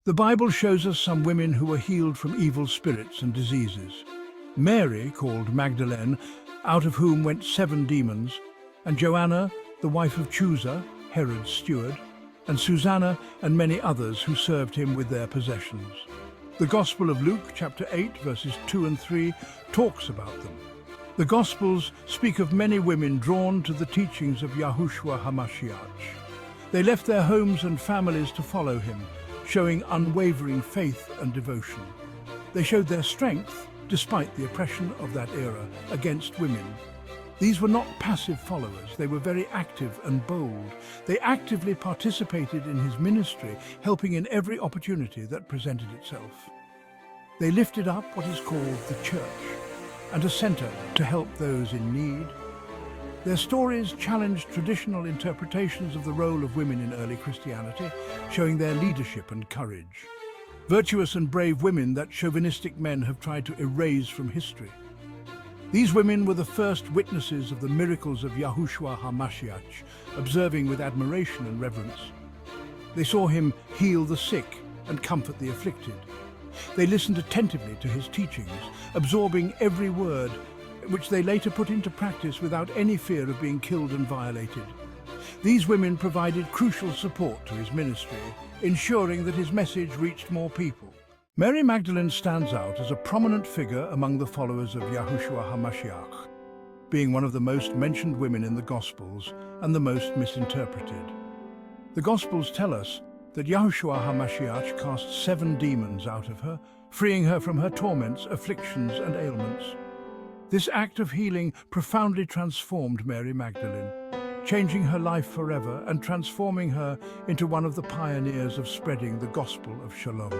The Bible shows us some women who were healed from evil spirits and diseases. Mary, called Magdalene, out of whom went 7 demons, and Joanna, the wife of Chusa, Herod's steward, and Susanna and many others who served him with their possessions. The Gospel of Luke, chapter 8, verses 2 and 3, talks about them. The Gospels speak of many women drawn to the teachings of Yahushua HaMashiyah. They left their homes and families to follow him, showing unwavering faith and devotion. They showed their strength, despite the oppression of that era, against women. These were not passive followers, they were very active and bold. They actively participated in his ministry, helping in every opportunity that presented itself. They lifted up what is called the church, and a center to help those in need. Their stories challenged traditional interpretations of the role of women in early Christianity, showing their leadership and courage. Virtuous and brave women that chauvinistic men have tried to erase from history. These women were the first witnesses of the miracles of Yahushua HaMashiyah, observing with admiration and reverence. They saw him heal the sick and comfort the afflicted. They listened attentively to his teachings, absorbing every word, which they later put into practice without any fear of being killed and violated. These women provided crucial support to his ministry, ensuring that his message reached more people. Mary Magdalene stands out as a prominent figure among the followers of Yahushua HaMashiyah, being one of the most mentioned women in the Gospels and the most misinterpreted. The Gospels tell us that Yahushua HaMashiyah cast 7 demons out of her, freeing her from her torments, afflictions, and ailments. This act of healing profoundly transformed Mary Magdalene, changing her life forever and transforming her into one of the pioneers of spreading the Gospel of Shalom.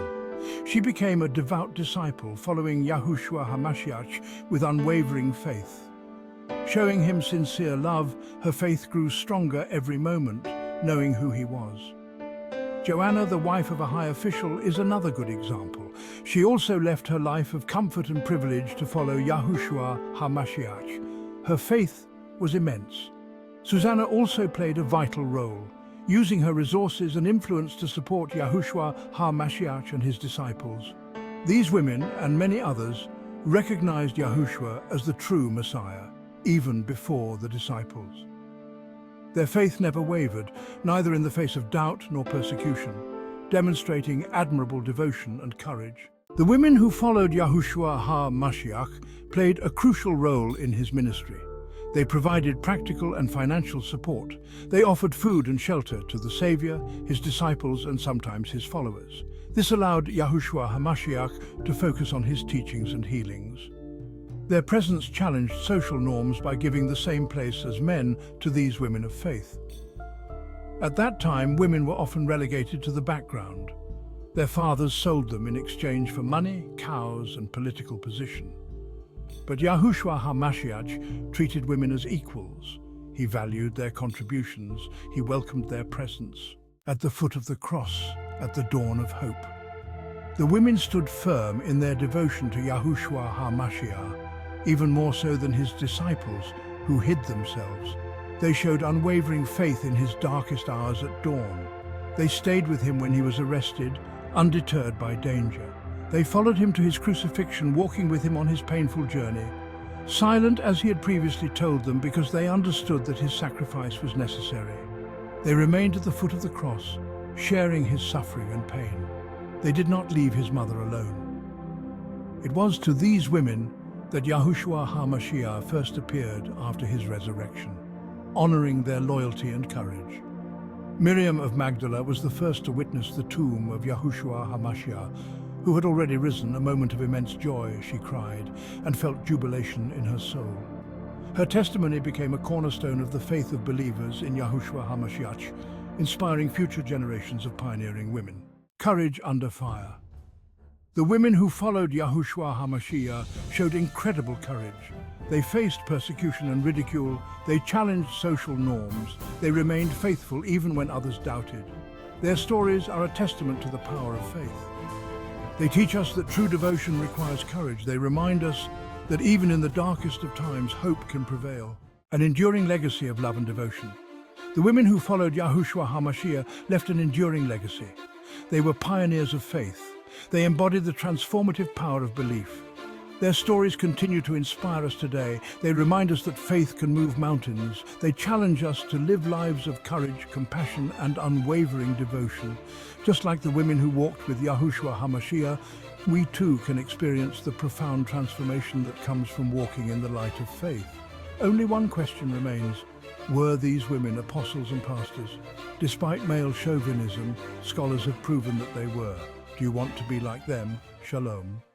She became a devout disciple, following Yahushua HaMashiyah with unwavering faith. Showing him sincere love, her faith grew stronger every moment, knowing who he was. Joanna, the wife of a high official, is another good example. She also left her life of comfort and privilege to follow Yahushua HaMashiyah. Her faith was immense. Susanna also played a vital role, using her resources and influence to support Yahushua HaMashiyah and his disciples. These women, and many others, recognized Yahushua as the true Messiah, even before the disciples. Their faith never wavered, neither in the face of doubt nor persecution, demonstrating admirable devotion and courage. The women who followed Yahushua HaMashiyah played a crucial role in his ministry. They provided practical and financial support. They offered food and shelter to the Savior, his disciples, and sometimes his followers. This allowed Yahushua HaMashiyah to focus on his teachings and healings. Their presence challenged social norms by giving the same place as men to these women of faith. At that time, women were often relegated to the background. Their fathers sold them in exchange for money, cows, and political position. But Yahushua HaMashiyah treated women as equals. He valued their contributions. He welcomed their presence. At the foot of the cross, at the dawn of hope, the women stood firm in their devotion to Yahushua HaMashiyah, even more so than his disciples, who hid themselves. They showed unwavering faith in his darkest hours at dawn. They stayed with him when he was arrested, undeterred by danger. They followed him to his crucifixion, walking with him on his painful journey, silent as he had previously told them, because they understood that his sacrifice was necessary. They remained at the foot of the cross, sharing his suffering and pain. They did not leave his mother alone. It was to these women that Yahushua HaMashiyah first appeared after his resurrection, honoring their loyalty and courage. Miriam of Magdala was the first to witness the tomb of Yahushua HaMashiyah, who had already risen, a moment of immense joy, she cried, and felt jubilation in her soul. Her testimony became a cornerstone of the faith of believers in Yahushua HaMashiyah, inspiring future generations of pioneering women. Courage under fire. The women who followed Yahushua HaMashiyah showed incredible courage. They faced persecution and ridicule. They challenged social norms. They remained faithful even when others doubted. Their stories are a testament to the power of faith. They teach us that true devotion requires courage. They remind us that even in the darkest of times, hope can prevail. An enduring legacy of love and devotion. The women who followed Yahushua HaMashiyah left an enduring legacy. They were pioneers of faith. They embodied the transformative power of belief. Their stories continue to inspire us today. They remind us that faith can move mountains. They challenge us to live lives of courage, compassion, and unwavering devotion. Just like the women who walked with Yahushua Mashiyah, we too can experience the profound transformation that comes from walking in the light of faith. Only one question remains. Were these women apostles and pastors? Despite male chauvinism, scholars have proven that they were. Do you want to be like them? Shalom.